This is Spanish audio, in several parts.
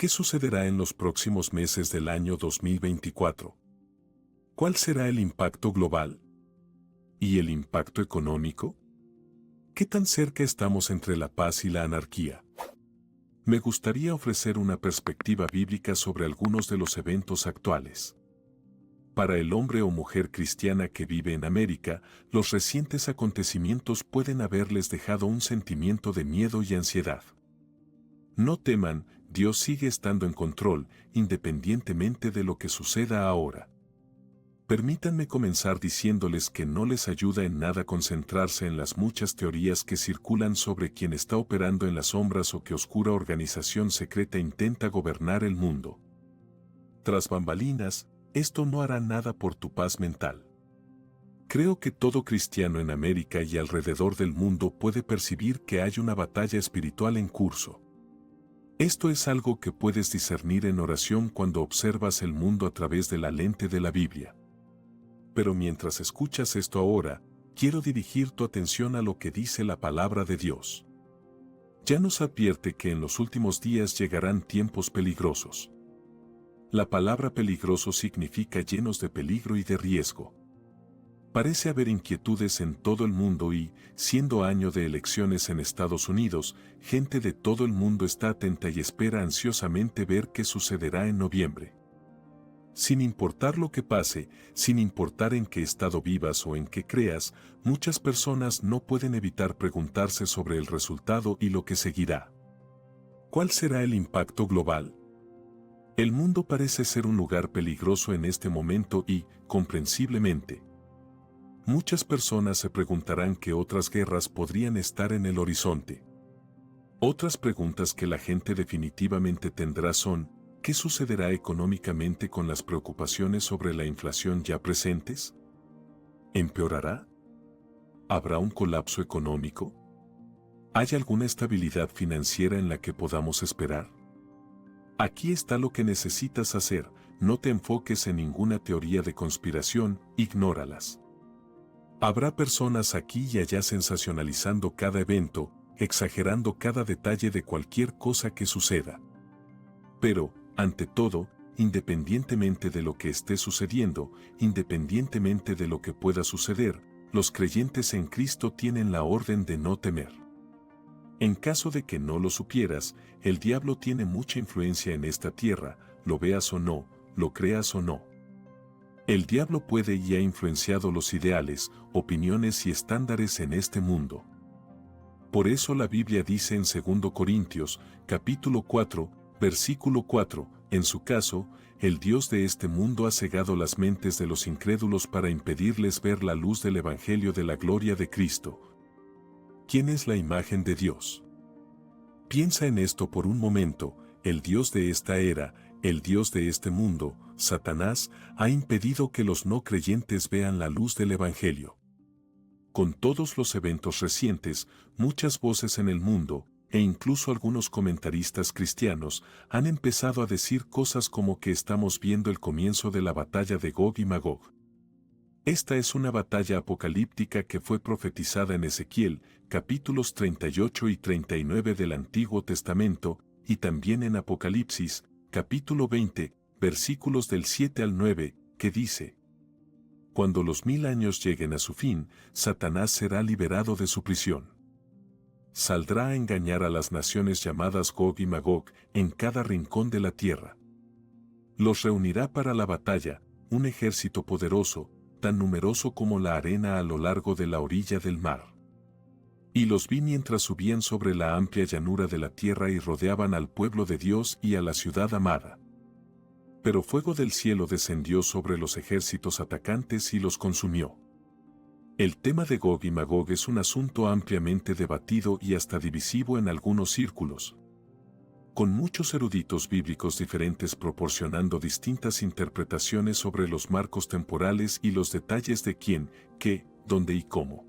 ¿Qué sucederá en los próximos meses del año 2024? ¿Cuál será el impacto global? ¿Y el impacto económico? ¿Qué tan cerca estamos entre la paz y la anarquía? Me gustaría ofrecer una perspectiva bíblica sobre algunos de los eventos actuales. Para el hombre o mujer cristiana que vive en América, los recientes acontecimientos pueden haberles dejado un sentimiento de miedo y ansiedad. No teman, Dios sigue estando en control, independientemente de lo que suceda ahora. Permítanme comenzar diciéndoles que no les ayuda en nada concentrarse en las muchas teorías que circulan sobre quién está operando en las sombras o qué oscura organización secreta intenta gobernar el mundo. Tras bambalinas, esto no hará nada por tu paz mental. Creo que todo cristiano en América y alrededor del mundo puede percibir que hay una batalla espiritual en curso. Esto es algo que puedes discernir en oración cuando observas el mundo a través de la lente de la Biblia. Pero mientras escuchas esto ahora, quiero dirigir tu atención a lo que dice la palabra de Dios. Ya nos advierte que en los últimos días llegarán tiempos peligrosos. La palabra peligroso significa llenos de peligro y de riesgo. Parece haber inquietudes en todo el mundo y, siendo año de elecciones en Estados Unidos, gente de todo el mundo está atenta y espera ansiosamente ver qué sucederá en noviembre. Sin importar lo que pase, sin importar en qué estado vivas o en qué creas, muchas personas no pueden evitar preguntarse sobre el resultado y lo que seguirá. ¿Cuál será el impacto global? El mundo parece ser un lugar peligroso en este momento y, comprensiblemente, muchas personas se preguntarán qué otras guerras podrían estar en el horizonte. Otras preguntas que la gente definitivamente tendrá son, ¿qué sucederá económicamente con las preocupaciones sobre la inflación ya presentes? ¿Empeorará? ¿Habrá un colapso económico? ¿Hay alguna estabilidad financiera en la que podamos esperar? Aquí está lo que necesitas hacer, no te enfoques en ninguna teoría de conspiración, ignóralas. Habrá personas aquí y allá sensacionalizando cada evento, exagerando cada detalle de cualquier cosa que suceda. Pero, ante todo, independientemente de lo que esté sucediendo, independientemente de lo que pueda suceder, los creyentes en Cristo tienen la orden de no temer. En caso de que no lo supieras, el diablo tiene mucha influencia en esta tierra, lo veas o no, lo creas o no. El diablo puede y ha influenciado los ideales, opiniones y estándares en este mundo. Por eso la Biblia dice en 2 Corintios, capítulo 4, versículo 4, en su caso, el Dios de este mundo ha cegado las mentes de los incrédulos para impedirles ver la luz del Evangelio de la gloria de Cristo. ¿Quién es la imagen de Dios? Piensa en esto por un momento, el Dios de esta era, el Dios de este mundo, Satanás, ha impedido que los no creyentes vean la luz del Evangelio. Con todos los eventos recientes, muchas voces en el mundo, e incluso algunos comentaristas cristianos, han empezado a decir cosas como que estamos viendo el comienzo de la batalla de Gog y Magog. Esta es una batalla apocalíptica que fue profetizada en Ezequiel, capítulos 38 y 39 del Antiguo Testamento, y también en Apocalipsis, capítulo 20, versículos del 7 al 9, que dice: Cuando los 1000 años lleguen a su fin, Satanás será liberado de su prisión. Saldrá a engañar a las naciones llamadas Gog y Magog en cada rincón de la tierra. Los reunirá para la batalla, un ejército poderoso, tan numeroso como la arena a lo largo de la orilla del mar. Y los vi mientras subían sobre la amplia llanura de la tierra y rodeaban al pueblo de Dios y a la ciudad amada. Pero fuego del cielo descendió sobre los ejércitos atacantes y los consumió. El tema de Gog y Magog es un asunto ampliamente debatido y hasta divisivo en algunos círculos, con muchos eruditos bíblicos diferentes proporcionando distintas interpretaciones sobre los marcos temporales y los detalles de quién, qué, dónde y cómo.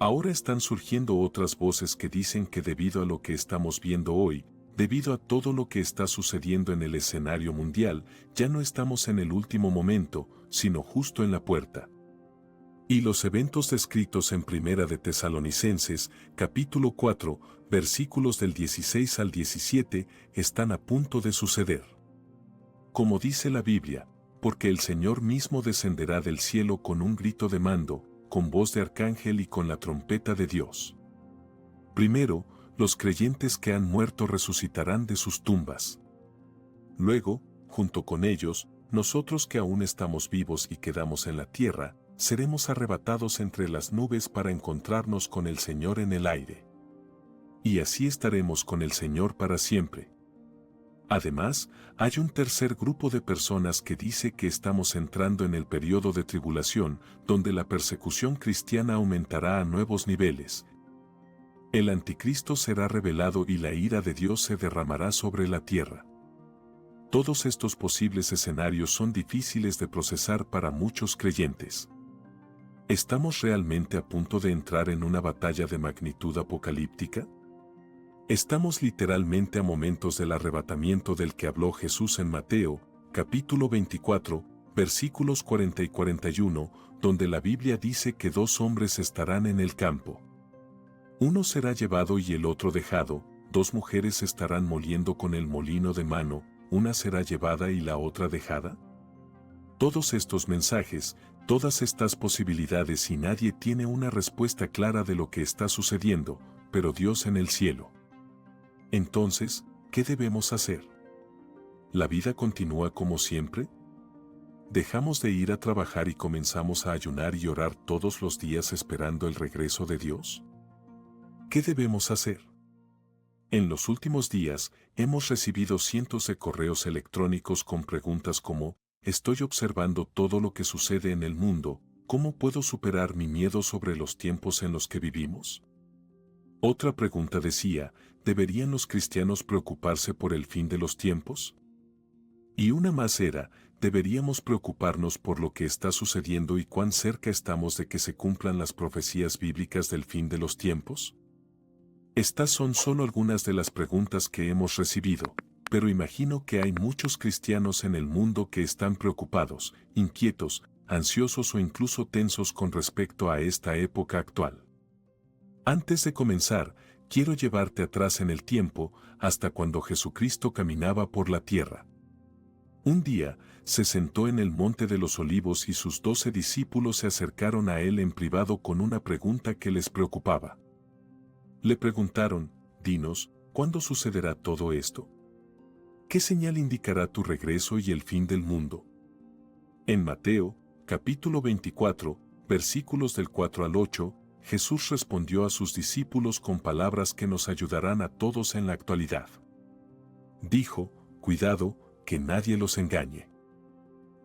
Ahora están surgiendo otras voces que dicen que debido a lo que estamos viendo hoy, debido a todo lo que está sucediendo en el escenario mundial, ya no estamos en el último momento, sino justo en la puerta. Y los eventos descritos en Primera de Tesalonicenses, capítulo 4, versículos del 16 al 17, están a punto de suceder. Como dice la Biblia, porque el Señor mismo descenderá del cielo con un grito de mando, con voz de arcángel y con la trompeta de Dios. Primero, los creyentes que han muerto resucitarán de sus tumbas. Luego, junto con ellos, nosotros que aún estamos vivos y quedamos en la tierra, seremos arrebatados entre las nubes para encontrarnos con el Señor en el aire. Y así estaremos con el Señor para siempre. Además, hay un tercer grupo de personas que dice que estamos entrando en el periodo de tribulación, donde la persecución cristiana aumentará a nuevos niveles. El anticristo será revelado y la ira de Dios se derramará sobre la tierra. Todos estos posibles escenarios son difíciles de procesar para muchos creyentes. ¿Estamos realmente a punto de entrar en una batalla de magnitud apocalíptica? Estamos literalmente a momentos del arrebatamiento del que habló Jesús en Mateo, capítulo 24, versículos 40 y 41, donde la Biblia dice que 2 hombres estarán en el campo. Uno será llevado y el otro dejado, 2 mujeres estarán moliendo con el molino de mano, una será llevada y la otra dejada. Todos estos mensajes, todas estas posibilidades y nadie tiene una respuesta clara de lo que está sucediendo, pero Dios en el cielo. Entonces, ¿qué debemos hacer? ¿La vida continúa como siempre? ¿Dejamos de ir a trabajar y comenzamos a ayunar y orar todos los días esperando el regreso de Dios? ¿Qué debemos hacer? En los últimos días, hemos recibido cientos de correos electrónicos con preguntas como: estoy observando todo lo que sucede en el mundo, ¿cómo puedo superar mi miedo sobre los tiempos en los que vivimos? Otra pregunta decía: ¿deberían los cristianos preocuparse por el fin de los tiempos? Y una más era: ¿deberíamos preocuparnos por lo que está sucediendo y cuán cerca estamos de que se cumplan las profecías bíblicas del fin de los tiempos? Estas son solo algunas de las preguntas que hemos recibido, pero imagino que hay muchos cristianos en el mundo que están preocupados, inquietos, ansiosos o incluso tensos con respecto a esta época actual. Antes de comenzar, quiero llevarte atrás en el tiempo, hasta cuando Jesucristo caminaba por la tierra. Un día, se sentó en el Monte de los Olivos y sus 12 discípulos se acercaron a él en privado con una pregunta que les preocupaba. Le preguntaron: dinos, ¿cuándo sucederá todo esto? ¿Qué señal indicará tu regreso y el fin del mundo? En Mateo, capítulo 24, versículos del 4 al 8, Jesús respondió a sus discípulos con palabras que nos ayudarán a todos en la actualidad. Dijo: cuidado, que nadie los engañe.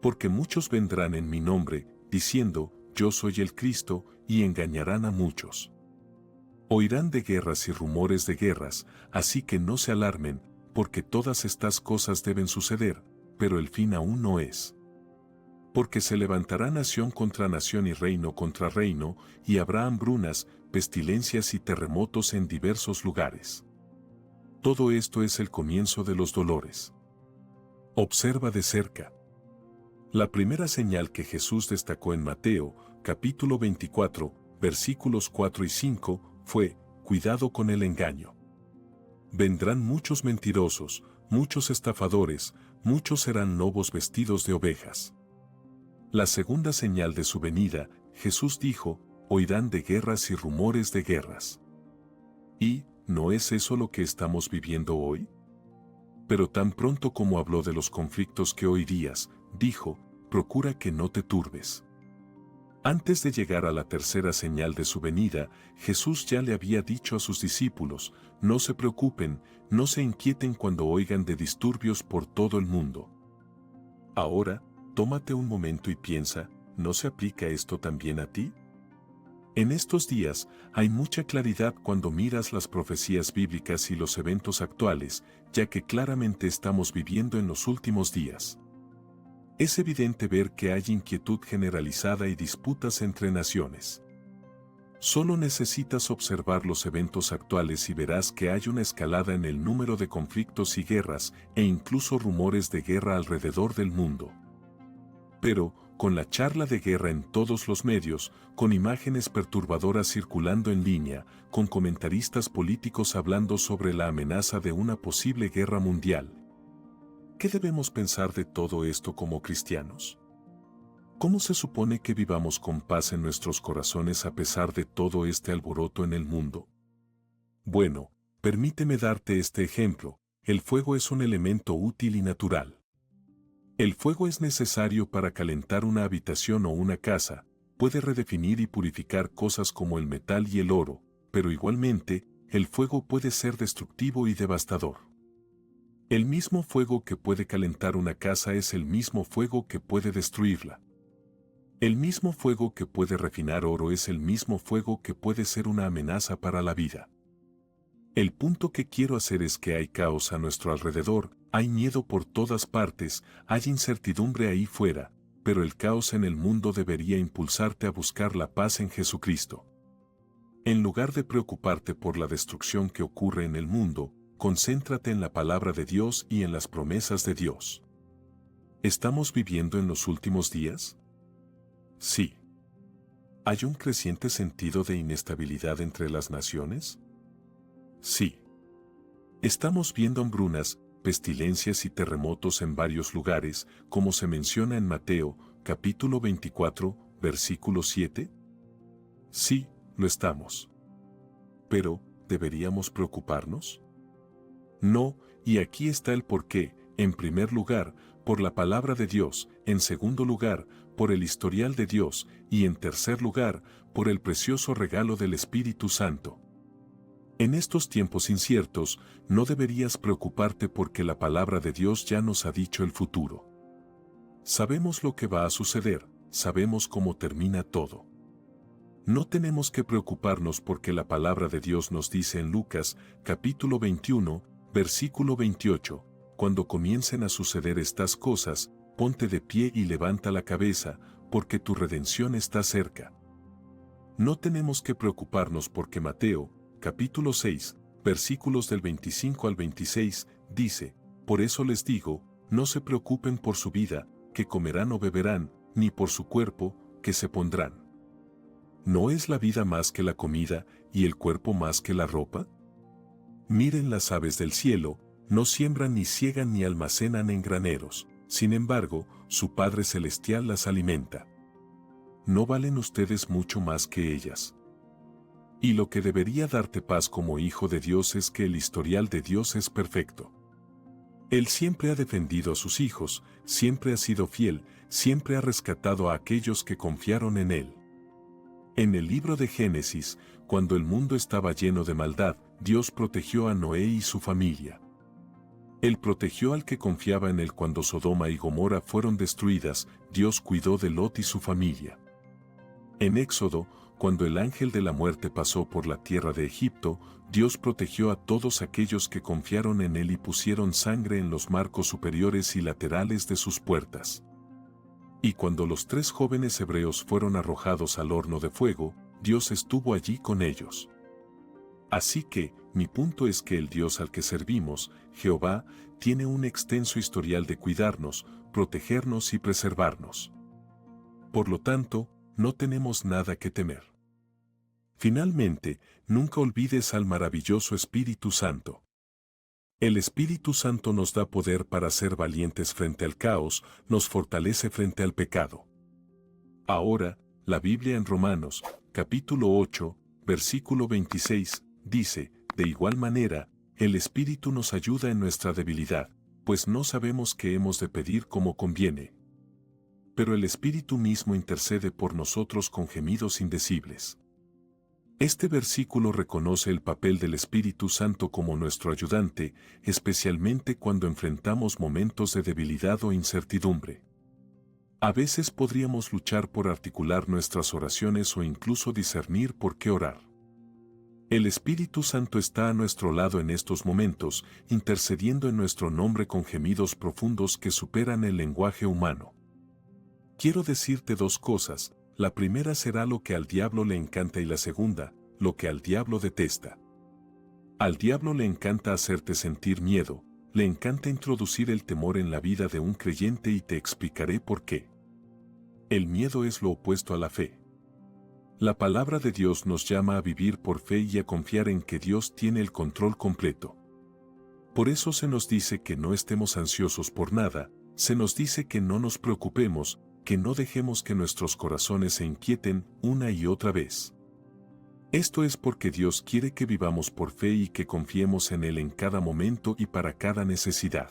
Porque muchos vendrán en mi nombre, diciendo: yo soy el Cristo, y engañarán a muchos. Oirán de guerras y rumores de guerras, así que no se alarmen, porque todas estas cosas deben suceder, pero el fin aún no es. Porque se levantará nación contra nación y reino contra reino, y habrá hambrunas, pestilencias y terremotos en diversos lugares. Todo esto es el comienzo de los dolores. Observa de cerca. La primera señal que Jesús destacó en Mateo, capítulo 24, versículos 4 y 5, fue: cuidado con el engaño. Vendrán muchos mentirosos, muchos estafadores, muchos serán lobos vestidos de ovejas. La segunda señal de su venida, Jesús dijo: oirán de guerras y rumores de guerras. ¿Y no es eso lo que estamos viviendo hoy? Pero tan pronto como habló de los conflictos que oirías, dijo: procura que no te turbes. Antes de llegar a la tercera señal de su venida, Jesús ya le había dicho a sus discípulos: no se preocupen, no se inquieten cuando oigan de disturbios por todo el mundo. Ahora, tómate un momento y piensa: ¿no se aplica esto también a ti? En estos días, hay mucha claridad cuando miras las profecías bíblicas y los eventos actuales, ya que claramente estamos viviendo en los últimos días. Es evidente ver que hay inquietud generalizada y disputas entre naciones. Solo necesitas observar los eventos actuales y verás que hay una escalada en el número de conflictos y guerras, e incluso rumores de guerra alrededor del mundo. Pero, con la charla de guerra en todos los medios, con imágenes perturbadoras circulando en línea, con comentaristas políticos hablando sobre la amenaza de una posible guerra mundial. ¿Qué debemos pensar de todo esto como cristianos? ¿Cómo se supone que vivamos con paz en nuestros corazones a pesar de todo este alboroto en el mundo? Bueno, permíteme darte este ejemplo. El fuego es un elemento útil y natural. El fuego es necesario para calentar una habitación o una casa, puede redefinir y purificar cosas como el metal y el oro, pero igualmente, el fuego puede ser destructivo y devastador. El mismo fuego que puede calentar una casa es el mismo fuego que puede destruirla. El mismo fuego que puede refinar oro es el mismo fuego que puede ser una amenaza para la vida. El punto que quiero hacer es que hay caos a nuestro alrededor, hay miedo por todas partes, hay incertidumbre ahí fuera, pero el caos en el mundo debería impulsarte a buscar la paz en Jesucristo. En lugar de preocuparte por la destrucción que ocurre en el mundo, concéntrate en la palabra de Dios y en las promesas de Dios. ¿Estamos viviendo en los últimos días? Sí. ¿Hay un creciente sentido de inestabilidad entre las naciones? Sí. Estamos viendo hambrunas, pestilencias y terremotos en varios lugares, como se menciona en Mateo, capítulo 24, versículo 7. Sí, lo estamos. Pero, ¿deberíamos preocuparnos? No, y aquí está el porqué. En primer lugar, por la palabra de Dios, en segundo lugar, por el historial de Dios, y en tercer lugar, por el precioso regalo del Espíritu Santo. En estos tiempos inciertos, no deberías preocuparte porque la palabra de Dios ya nos ha dicho el futuro. Sabemos lo que va a suceder, sabemos cómo termina todo. No tenemos que preocuparnos porque la palabra de Dios nos dice en Lucas, capítulo 21, versículo 28, cuando comiencen a suceder estas cosas, ponte de pie y levanta la cabeza, porque tu redención está cerca. No tenemos que preocuparnos porque Mateo, capítulo 6, versículos del 25 al 26, dice, por eso les digo, no se preocupen por su vida, que comerán o beberán, ni por su cuerpo, que se pondrán. ¿No es la vida más que la comida, y el cuerpo más que la ropa? Miren las aves del cielo, no siembran ni ciegan ni almacenan en graneros, sin embargo, su Padre Celestial las alimenta. ¿No valen ustedes mucho más que ellas? Y lo que debería darte paz como hijo de Dios es que el historial de Dios es perfecto. Él siempre ha defendido a sus hijos, siempre ha sido fiel, siempre ha rescatado a aquellos que confiaron en Él. En el libro de Génesis, cuando el mundo estaba lleno de maldad, Dios protegió a Noé y su familia. Él protegió al que confiaba en Él cuando Sodoma y Gomorra fueron destruidas, Dios cuidó de Lot y su familia. En Éxodo, cuando el ángel de la muerte pasó por la tierra de Egipto, Dios protegió a todos aquellos que confiaron en Él y pusieron sangre en los marcos superiores y laterales de sus puertas. Y cuando los 3 jóvenes hebreos fueron arrojados al horno de fuego, Dios estuvo allí con ellos. Así que, mi punto es que el Dios al que servimos, Jehová, tiene un extenso historial de cuidarnos, protegernos y preservarnos. Por lo tanto, no tenemos nada que temer. Finalmente, nunca olvides al maravilloso Espíritu Santo. El Espíritu Santo nos da poder para ser valientes frente al caos, nos fortalece frente al pecado. Ahora, la Biblia en Romanos, capítulo 8, versículo 26, dice, de igual manera, el Espíritu nos ayuda en nuestra debilidad, pues no sabemos qué hemos de pedir como conviene. Pero el Espíritu mismo intercede por nosotros con gemidos indecibles. Este versículo reconoce el papel del Espíritu Santo como nuestro ayudante, especialmente cuando enfrentamos momentos de debilidad o incertidumbre. A veces podríamos luchar por articular nuestras oraciones o incluso discernir por qué orar. El Espíritu Santo está a nuestro lado en estos momentos, intercediendo en nuestro nombre con gemidos profundos que superan el lenguaje humano. Quiero decirte 2 cosas, la primera será lo que al diablo le encanta y la segunda, lo que al diablo detesta. Al diablo le encanta hacerte sentir miedo, le encanta introducir el temor en la vida de un creyente y te explicaré por qué. El miedo es lo opuesto a la fe. La palabra de Dios nos llama a vivir por fe y a confiar en que Dios tiene el control completo. Por eso se nos dice que no estemos ansiosos por nada, se nos dice que no nos preocupemos, que no dejemos que nuestros corazones se inquieten una y otra vez. Esto es porque Dios quiere que vivamos por fe y que confiemos en Él en cada momento y para cada necesidad.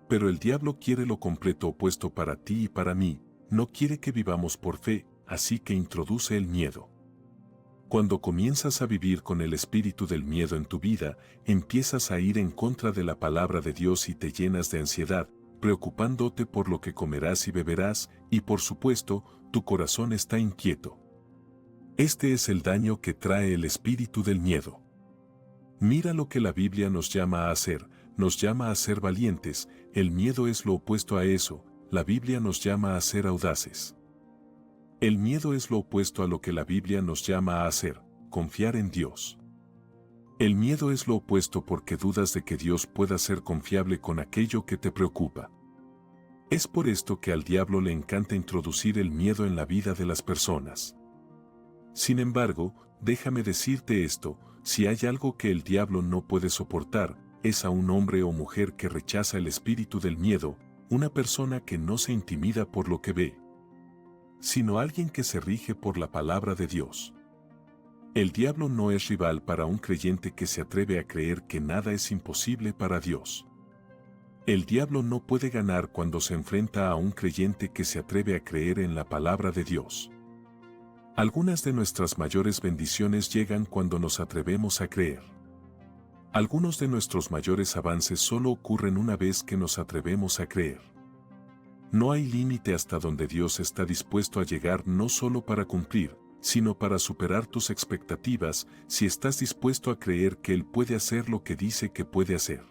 Pero el diablo quiere lo completo opuesto para ti y para mí, no quiere que vivamos por fe, así que introduce el miedo. Cuando comienzas a vivir con el espíritu del miedo en tu vida, empiezas a ir en contra de la palabra de Dios y te llenas de ansiedad, preocupándote por lo que comerás y beberás, y por supuesto, tu corazón está inquieto. Este es el daño que trae el espíritu del miedo. Mira lo que la Biblia nos llama a hacer, nos llama a ser valientes, el miedo es lo opuesto a eso, la Biblia nos llama a ser audaces. El miedo es lo opuesto a lo que la Biblia nos llama a hacer, confiar en Dios. El miedo es lo opuesto porque dudas de que Dios pueda ser confiable con aquello que te preocupa. Es por esto que al diablo le encanta introducir el miedo en la vida de las personas. Sin embargo, déjame decirte esto, si hay algo que el diablo no puede soportar, es a un hombre o mujer que rechaza el espíritu del miedo, una persona que no se intimida por lo que ve, sino alguien que se rige por la palabra de Dios. El diablo no es rival para un creyente que se atreve a creer que nada es imposible para Dios. El diablo no puede ganar cuando se enfrenta a un creyente que se atreve a creer en la palabra de Dios. Algunas de nuestras mayores bendiciones llegan cuando nos atrevemos a creer. Algunos de nuestros mayores avances solo ocurren una vez que nos atrevemos a creer. No hay límite hasta donde Dios está dispuesto a llegar no solo para cumplir, sino para superar tus expectativas si estás dispuesto a creer que Él puede hacer lo que dice que puede hacer.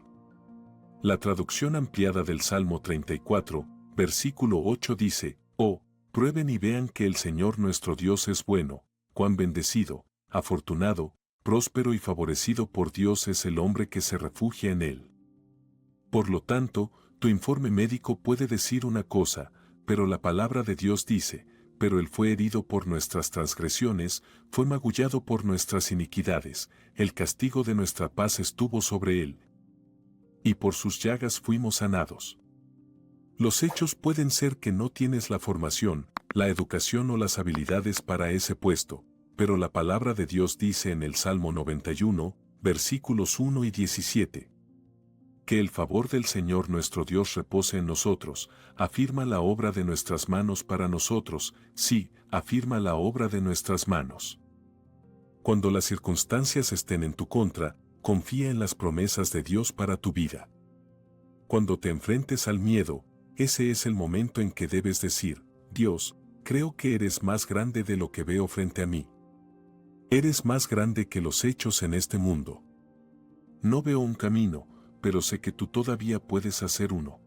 La traducción ampliada del Salmo 34, versículo 8 dice, «Oh, prueben y vean que el Señor nuestro Dios es bueno, cuán bendecido, afortunado, próspero y favorecido por Dios es el hombre que se refugia en Él». Por lo tanto, tu informe médico puede decir una cosa, pero la palabra de Dios dice, «Pero Él fue herido por nuestras transgresiones, fue magullado por nuestras iniquidades, el castigo de nuestra paz estuvo sobre Él, y por sus llagas fuimos sanados». Los hechos pueden ser que no tienes la formación, la educación o las habilidades para ese puesto, pero la palabra de Dios dice en el Salmo 91, versículos 1 y 17, que el favor del Señor nuestro Dios repose en nosotros, afirma la obra de nuestras manos para nosotros, sí, afirma la obra de nuestras manos. Cuando las circunstancias estén en tu contra, confía en las promesas de Dios para tu vida. Cuando te enfrentes al miedo, ese es el momento en que debes decir, Dios, creo que eres más grande de lo que veo frente a mí. Eres más grande que los hechos en este mundo. No veo un camino, pero sé que tú todavía puedes hacer uno.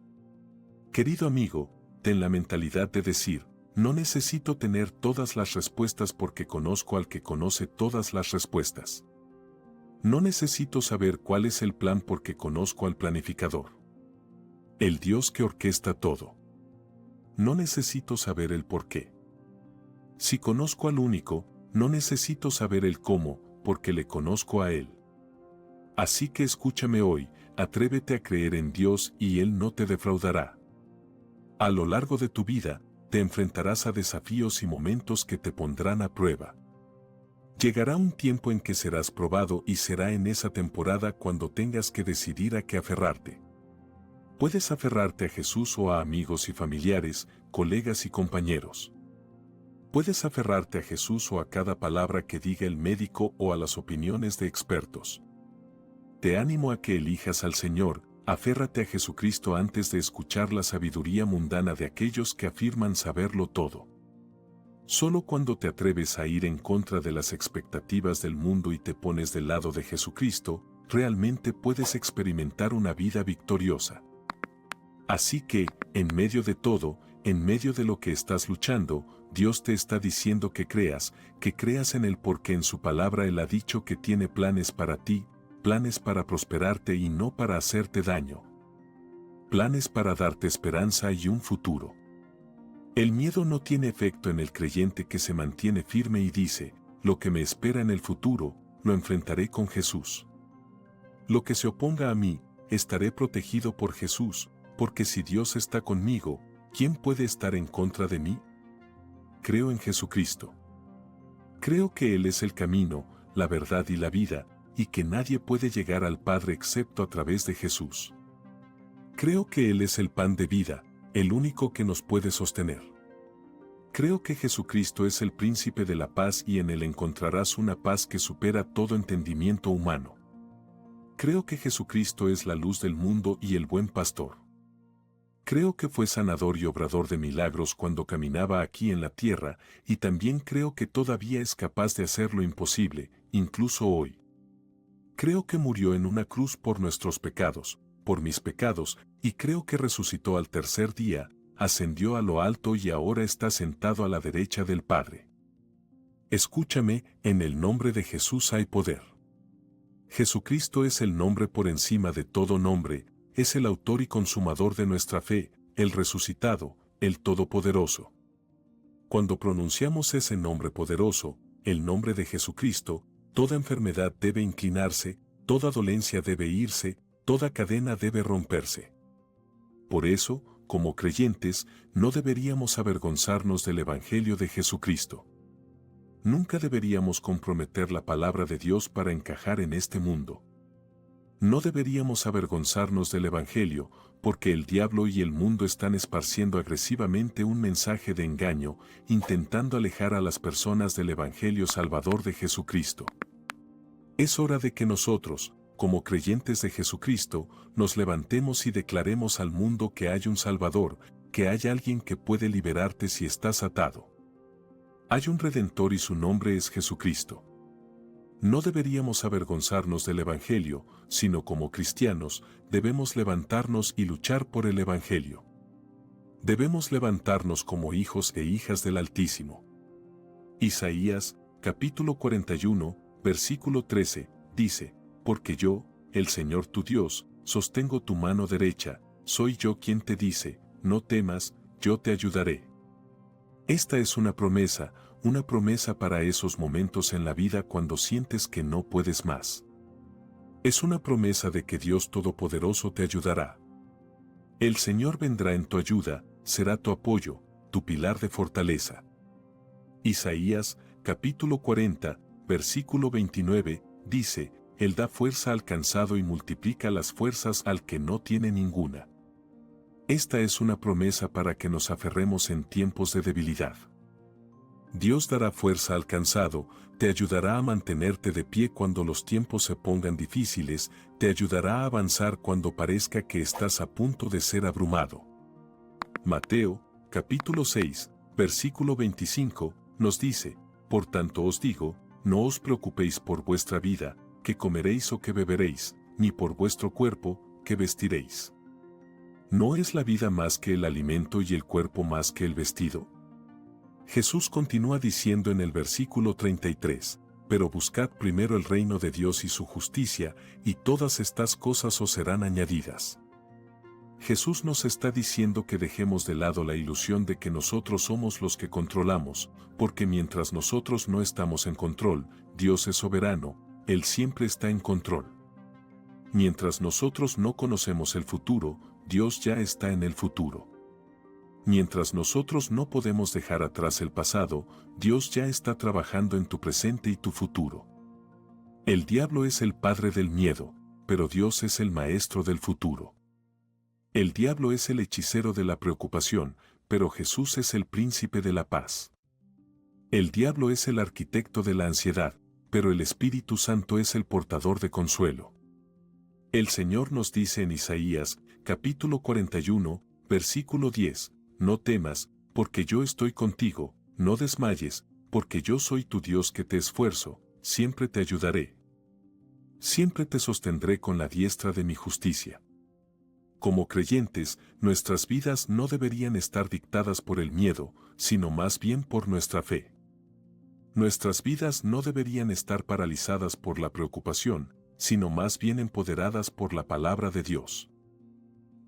Querido amigo, ten la mentalidad de decir, no necesito tener todas las respuestas porque conozco al que conoce todas las respuestas. No necesito saber cuál es el plan porque conozco al planificador. El Dios que orquesta todo. No necesito saber el por qué. Si conozco al único, no necesito saber el cómo, porque le conozco a Él. Así que escúchame hoy, atrévete a creer en Dios y Él no te defraudará. A lo largo de tu vida, te enfrentarás a desafíos y momentos que te pondrán a prueba. Llegará un tiempo en que serás probado y será en esa temporada cuando tengas que decidir a qué aferrarte. Puedes aferrarte a Jesús o a amigos y familiares, colegas y compañeros. Puedes aferrarte a Jesús o a cada palabra que diga el médico o a las opiniones de expertos. Te animo a que elijas al Señor, aférrate a Jesucristo antes de escuchar la sabiduría mundana de aquellos que afirman saberlo todo. Solo cuando te atreves a ir en contra de las expectativas del mundo y te pones del lado de Jesucristo, realmente puedes experimentar una vida victoriosa. Así que, en medio de todo, en medio de lo que estás luchando, Dios te está diciendo que creas en Él porque en su palabra Él ha dicho que tiene planes para ti, planes para prosperarte y no para hacerte daño. Planes para darte esperanza y un futuro. El miedo no tiene efecto en el creyente que se mantiene firme y dice, lo que me espera en el futuro, lo enfrentaré con Jesús. Lo que se oponga a mí, estaré protegido por Jesús, porque si Dios está conmigo, ¿quién puede estar en contra de mí? Creo en Jesucristo. Creo que Él es el camino, la verdad y la vida, y que nadie puede llegar al Padre excepto a través de Jesús. Creo que Él es el pan de vida, el único que nos puede sostener. Creo que Jesucristo es el príncipe de la paz y en Él encontrarás una paz que supera todo entendimiento humano. Creo que Jesucristo es la luz del mundo y el buen pastor. Creo que fue sanador y obrador de milagros cuando caminaba aquí en la tierra, y también creo que todavía es capaz de hacer lo imposible, incluso hoy. Creo que murió en una cruz por nuestros pecados, por mis pecados, y creo que resucitó al tercer día, ascendió a lo alto y ahora está sentado a la derecha del Padre. Escúchame, en el nombre de Jesús hay poder. Jesucristo es el nombre por encima de todo nombre, es el autor y consumador de nuestra fe, el resucitado, el Todopoderoso. Cuando pronunciamos ese nombre poderoso, el nombre de Jesucristo, toda enfermedad debe inclinarse, toda dolencia debe irse, toda cadena debe romperse. Por eso, como creyentes, no deberíamos avergonzarnos del Evangelio de Jesucristo. Nunca deberíamos comprometer la palabra de Dios para encajar en este mundo. No deberíamos avergonzarnos del Evangelio, porque el diablo y el mundo están esparciendo agresivamente un mensaje de engaño, intentando alejar a las personas del Evangelio salvador de Jesucristo. Es hora de que nosotros, como creyentes de Jesucristo, nos levantemos y declaremos al mundo que hay un Salvador, que hay alguien que puede liberarte si estás atado. Hay un Redentor y su nombre es Jesucristo. No deberíamos avergonzarnos del Evangelio, sino como cristianos, debemos levantarnos y luchar por el Evangelio. Debemos levantarnos como hijos e hijas del Altísimo. Isaías, capítulo 41, versículo 13, dice, porque yo, el Señor tu Dios, sostengo tu mano derecha, soy yo quien te dice, no temas, yo te ayudaré. Esta es una promesa para esos momentos en la vida cuando sientes que no puedes más. Es una promesa de que Dios Todopoderoso te ayudará. El Señor vendrá en tu ayuda, será tu apoyo, tu pilar de fortaleza. Isaías, capítulo 40, versículo 29, dice, Él da fuerza al cansado y multiplica las fuerzas al que no tiene ninguna. Esta es una promesa para que nos aferremos en tiempos de debilidad. Dios dará fuerza al cansado, te ayudará a mantenerte de pie cuando los tiempos se pongan difíciles, te ayudará a avanzar cuando parezca que estás a punto de ser abrumado. Mateo, capítulo 6, versículo 25, nos dice, por tanto os digo, no os preocupéis por vuestra vida, que comeréis o que beberéis, ni por vuestro cuerpo, que vestiréis. ¿No es la vida más que el alimento y el cuerpo más que el vestido? Jesús continúa diciendo en el versículo 33, pero buscad primero el reino de Dios y su justicia, y todas estas cosas os serán añadidas. Jesús nos está diciendo que dejemos de lado la ilusión de que nosotros somos los que controlamos, porque mientras nosotros no estamos en control, Dios es soberano, Él siempre está en control. Mientras nosotros no conocemos el futuro, Dios ya está en el futuro. Mientras nosotros no podemos dejar atrás el pasado, Dios ya está trabajando en tu presente y tu futuro. El diablo es el padre del miedo, pero Dios es el maestro del futuro. El diablo es el hechicero de la preocupación, pero Jesús es el príncipe de la paz. El diablo es el arquitecto de la ansiedad, pero el Espíritu Santo es el portador de consuelo. El Señor nos dice en Isaías, capítulo 41, versículo 10, no temas, porque yo estoy contigo, no desmayes, porque yo soy tu Dios que te esfuerzo, siempre te ayudaré. Siempre te sostendré con la diestra de mi justicia. Como creyentes, nuestras vidas no deberían estar dictadas por el miedo, sino más bien por nuestra fe. Nuestras vidas no deberían estar paralizadas por la preocupación, sino más bien empoderadas por la palabra de Dios.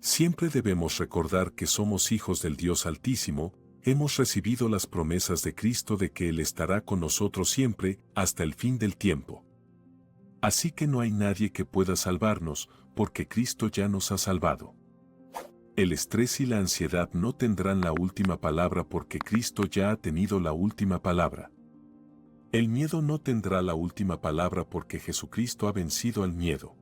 Siempre debemos recordar que somos hijos del Dios Altísimo, Hemos recibido las promesas de Cristo de que Él estará con nosotros siempre, hasta el fin del tiempo. Así que no hay nadie que pueda salvarnos, porque Cristo ya nos ha salvado. El estrés y la ansiedad no tendrán la última palabra porque Cristo ya ha tenido la última palabra. El miedo no tendrá la última palabra porque Jesucristo ha vencido al miedo.